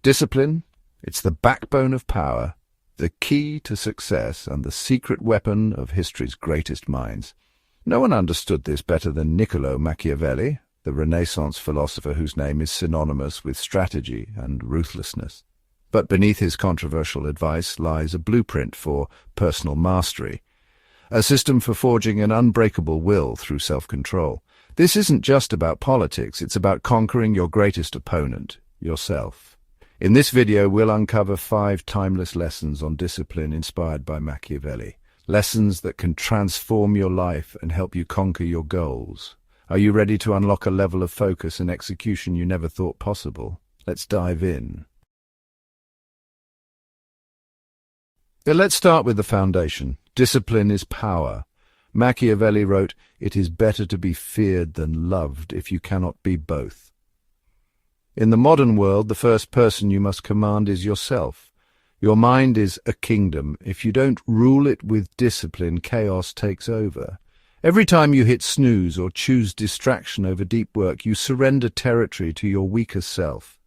Discipline, it's the backbone of power, the key to success and the secret weapon of history's greatest minds. No one understood this better than Niccolò Machiavelli, the Renaissance philosopher whose name is synonymous with strategy and ruthlessness. But beneath his controversial advice lies a blueprint for personal mastery, a system for forging an unbreakable will through self-control. This isn't just about politics, it's about conquering your greatest opponent, yourself. In this video, we'll uncover 5 timeless lessons on discipline inspired by Machiavelli. Lessons that can transform your life and help you conquer your goals. Are you ready to unlock a level of focus and execution you never thought possible? Let's dive in. Let's start with the foundation. Discipline is power. Machiavelli wrote, "It is better to be feared than loved if you cannot be both." In the modern world, the first person you must command is yourself. Your mind is a kingdom. If you don't rule it with discipline, chaos takes over. Every time you hit snooze or choose distraction over deep work, you surrender territory to your weaker self.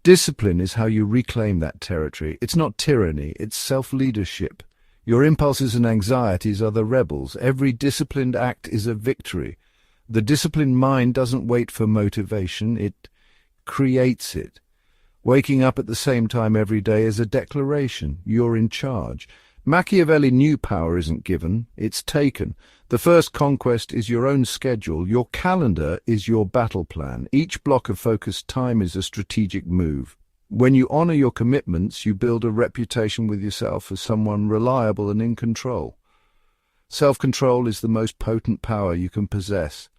Discipline is how you reclaim that territory. It's not tyranny, it's self-leadership. Your impulses and anxieties are the rebels. Every disciplined act is a victory. The disciplined mind doesn't wait for motivation, it creates it. Waking up at the same time every day is a declaration. You're in charge. Machiavelli knew power isn't given, it's taken. The first conquest is your own schedule. Your calendar is your battle plan. Each block of focused time is a strategic move. When you honor your commitments, you build a reputation with yourself as someone reliable and in control. Self-control is the most potent power you can possess.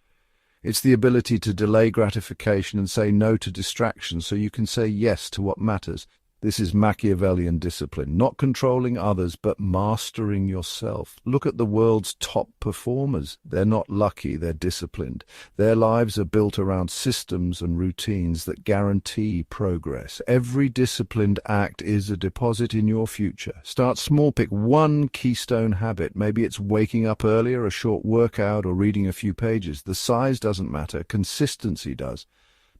It's the ability to delay gratification and say no to distraction so you can say yes to what matters. This is Machiavellian discipline, not controlling others, but mastering yourself. Look at the world's top performers. They're not lucky, they're disciplined. Their lives are built around systems and routines that guarantee progress. Every disciplined act is a deposit in your future. Start small, pick one keystone habit. Maybe it's waking up earlier, a short workout, or reading a few pages. The size doesn't matter, consistency does.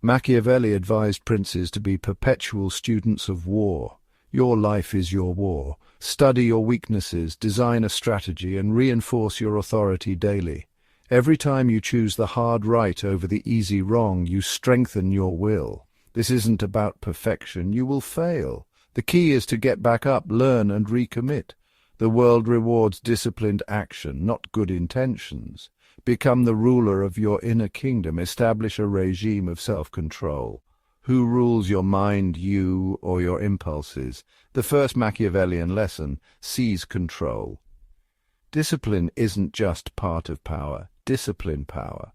Machiavelli advised princes to be perpetual students of war. Your life is your war. Study your weaknesses, design a strategy, and reinforce your authority daily. Every time you choose the hard right over the easy wrong, you strengthen your will. This isn't about perfection. You will fail. The key is to get back up, learn, and recommit. The world rewards disciplined action, not good intentions. Become the ruler of your inner kingdom. Establish a regime of self-control. Who rules your mind, you or your impulses? The first Machiavellian lesson: seize control. Discipline isn't just part of power. Discipline power.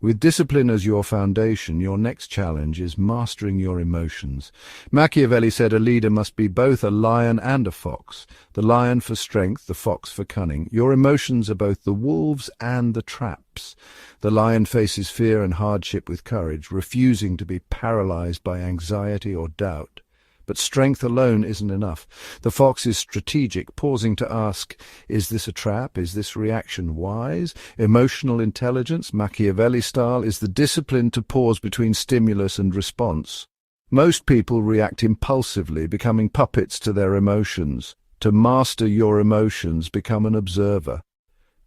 With discipline as your foundation, your next challenge is mastering your emotions. Machiavelli said a leader must be both a lion and a fox. The lion for strength, the fox for cunning. Your emotions are both the wolves and the traps. The lion faces fear and hardship with courage, refusing to be paralyzed by anxiety or doubt. But strength alone isn't enough. The fox is strategic, pausing to ask, is this a trap? Is this reaction wise? Emotional intelligence, Machiavelli style, is the discipline to pause between stimulus and response. Most people react impulsively, becoming puppets to their emotions. To master your emotions, become an observer.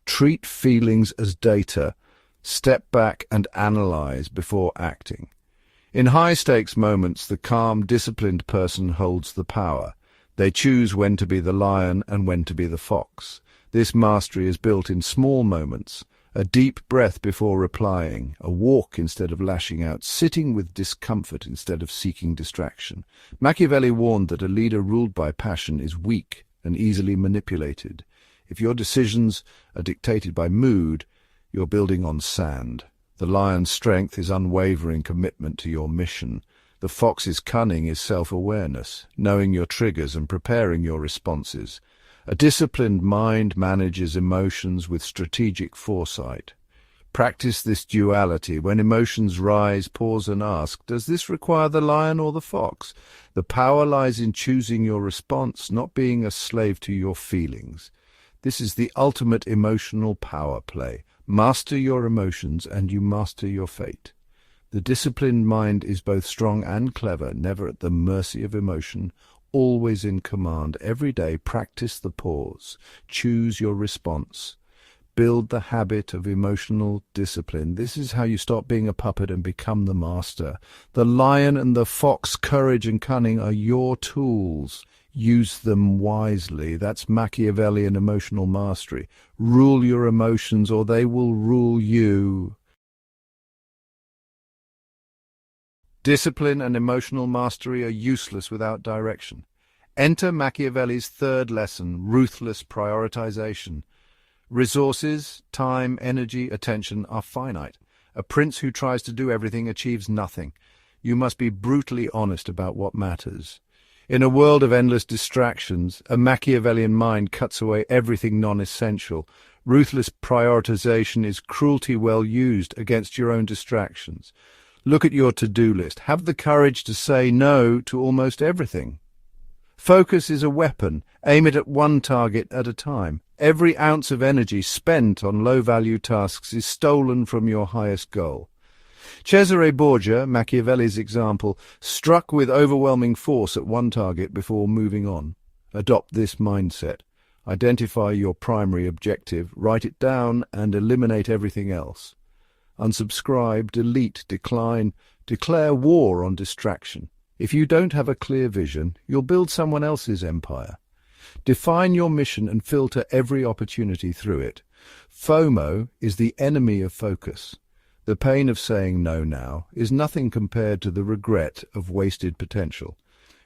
Treat feelings as data. Step back and analyze before acting. In high-stakes moments, the calm, disciplined person holds the power. They choose when to be the lion and when to be the fox. This mastery is built in small moments: a deep breath before replying, a walk instead of lashing out, sitting with discomfort instead of seeking distraction. Machiavelli warned that a leader ruled by passion is weak and easily manipulated. If your decisions are dictated by mood, you're building on sand. The lion's strength is unwavering commitment to your mission. The fox's cunning is self-awareness, knowing your triggers and preparing your responses. A disciplined mind manages emotions with strategic foresight. Practice this duality. When emotions rise, pause and ask, does this require the lion or the fox? The power lies in choosing your response, not being a slave to your feelings. This is the ultimate emotional power play. Master your emotions and you master your fate. The disciplined mind is both strong and clever, never at the mercy of emotion, always in command. Every day, practice the pause. Choose your response. Build the habit of emotional discipline. This is how you stop being a puppet and become the master. The lion and the fox, courage and cunning, are your tools. Use them wisely. That's Machiavellian emotional mastery. Rule your emotions or they will rule you. Discipline and emotional mastery are useless without direction. Enter Machiavelli's third lesson, ruthless prioritization. Resources, time, energy, attention are finite. A prince who tries to do everything achieves nothing. You must be brutally honest about what matters. In a world of endless distractions, a Machiavellian mind cuts away everything non-essential. Ruthless prioritization is cruelty well used against your own distractions. Look at your to-do list. Have the courage to say no to almost everything. Focus is a weapon. Aim it at one target at a time. Every ounce of energy spent on low-value tasks is stolen from your highest goal. Cesare Borgia, Machiavelli's example, struck with overwhelming force at one target before moving on. Adopt this mindset. Identify your primary objective, write it down, and eliminate everything else. Unsubscribe, delete, decline, declare war on distraction. If you don't have a clear vision, you'll build someone else's empire. Define your mission and filter every opportunity through it. FOMO is the enemy of focus. The pain of saying no now is nothing compared to the regret of wasted potential.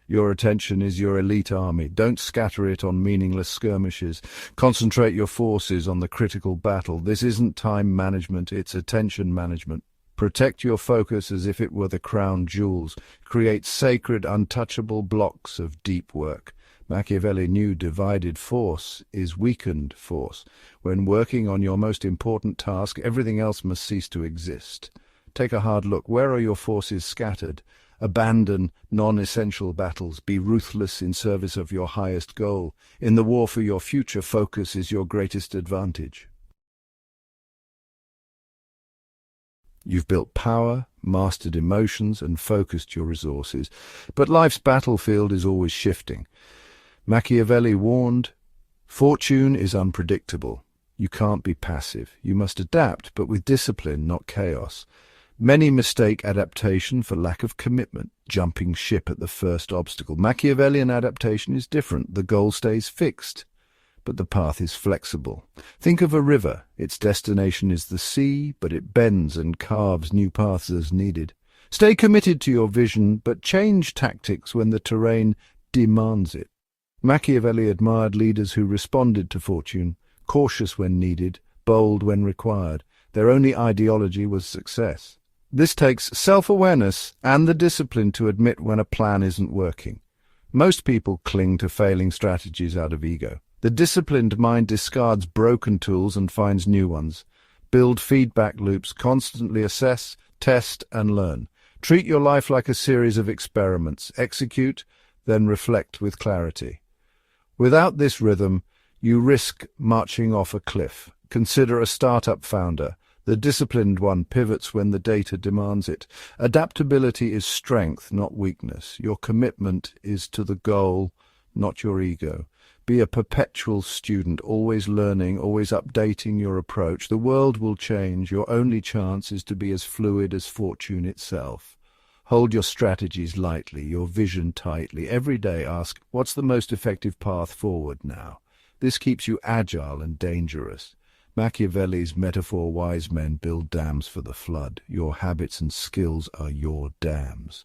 Your attention is your elite army. Don't scatter it on meaningless skirmishes. Concentrate your forces on the critical battle. This isn't time management, it's attention management. Protect your focus as if it were the crown jewels. Create sacred, untouchable blocks of deep work. Machiavelli knew divided force is weakened force. When working on your most important task, everything else must cease to exist. Take a hard look. Where are your forces scattered? Abandon non-essential battles. Be ruthless in service of your highest goal. In the war for your future, focus is your greatest advantage. You've built power, mastered emotions, and focused your resources. But life's battlefield is always shifting. Machiavelli warned, fortune is unpredictable. You can't be passive. You must adapt, but with discipline, not chaos. Many mistake adaptation for lack of commitment, jumping ship at the first obstacle. Machiavellian adaptation is different. The goal stays fixed, but the path is flexible. Think of a river. Its destination is the sea, but it bends and carves new paths as needed. Stay committed to your vision, but change tactics when the terrain demands it. Machiavelli admired leaders who responded to fortune, cautious when needed, bold when required. Their only ideology was success. This takes self-awareness and the discipline to admit when a plan isn't working. Most people cling to failing strategies out of ego. The disciplined mind discards broken tools and finds new ones. Build feedback loops, constantly assess, test, and learn. Treat your life like a series of experiments. Execute, then reflect with clarity. Without this rhythm, you risk marching off a cliff. Consider a startup founder. The disciplined one pivots when the data demands it. Adaptability is strength, not weakness. Your commitment is to the goal, not your ego. Be a perpetual student, always learning, always updating your approach. The world will change. Your only chance is to be as fluid as fortune itself. Hold your strategies lightly, your vision tightly. Every day ask, what's the most effective path forward now? This keeps you agile and dangerous. Machiavelli's metaphor wise men build dams for the flood. Your habits and skills are your dams.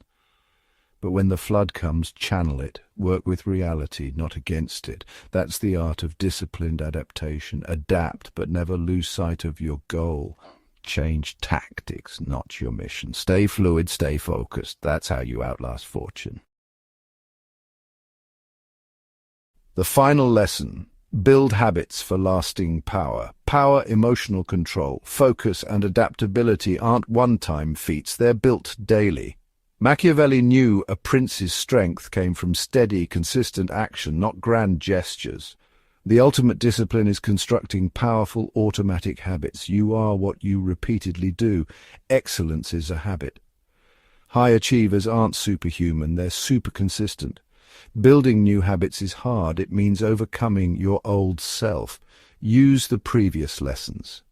But when the flood comes, channel it. Work with reality, not against it. That's the art of disciplined adaptation. Adapt, but never lose sight of your goal. Change tactics, not your mission. Stay fluid, stay focused. That's how you outlast fortune. The final lesson. Build habits for lasting power. Power, emotional control, focus, and adaptability aren't one-time feats. They're built daily. Machiavelli knew a prince's strength came from steady, consistent action, not grand gestures. The ultimate discipline is constructing powerful, automatic habits. You are what you repeatedly do. Excellence is a habit. High achievers aren't superhuman, they're super consistent. Building new habits is hard. It means overcoming your old self. Use the previous lessons.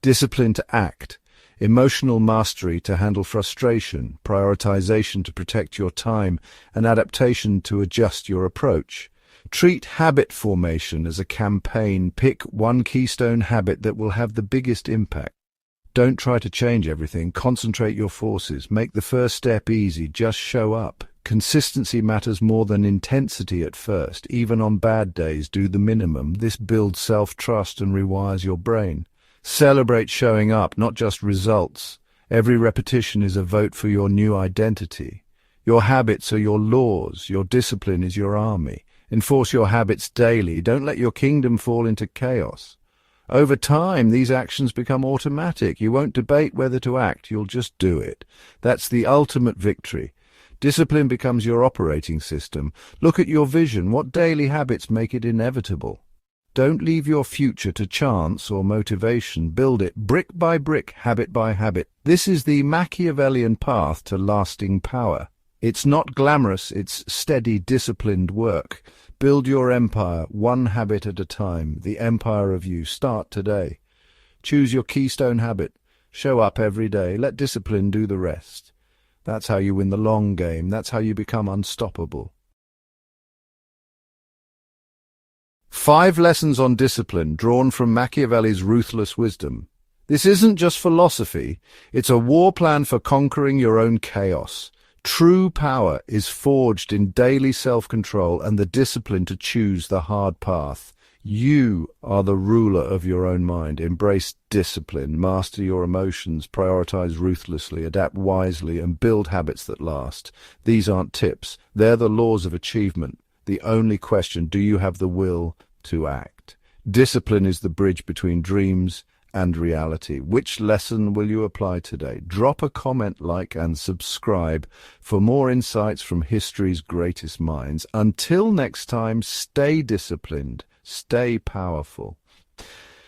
Discipline to act. Emotional mastery to handle frustration, prioritization to protect your time, and adaptation to adjust your approach. Treat habit formation as a campaign. Pick one keystone habit that will have the biggest impact. Don't try to change everything. Concentrate your forces. Make the first step easy. Just show up. Consistency matters more than intensity at first. Even on bad days, do the minimum. This builds self-trust and rewires your brain. Celebrate showing up, not just results. Every repetition is a vote for your new identity. Your habits are your laws. Your discipline is your army. Enforce your habits daily. Don't let your kingdom fall into chaos. Over time, these actions become automatic. You won't debate whether to act. You'll just do it. That's the ultimate victory. Discipline becomes your operating system. Look at your vision. What daily habits make it inevitable? Don't leave your future to chance or motivation. Build it brick by brick, habit by habit. This is the Machiavellian path to lasting power. It's not glamorous, it's steady, disciplined work. Build your empire, one habit at a time. The empire of you. Start today. Choose your keystone habit. Show up every day. Let discipline do the rest. That's how you win the long game. That's how you become unstoppable. 5 lessons on discipline drawn from Machiavelli's ruthless wisdom. This isn't just philosophy, it's a war plan for conquering your own chaos. True power is forged in daily self-control and the discipline to choose the hard path. You are the ruler of your own mind. Embrace discipline, master your emotions, prioritize ruthlessly, adapt wisely, and build habits that last. These aren't tips, they're the laws of achievement. The only question, do you have the will to act? Discipline is the bridge between dreams and reality. Which lesson will you apply today? Drop a comment, like, and subscribe for more insights from history's greatest minds. Until next time, stay disciplined, stay powerful.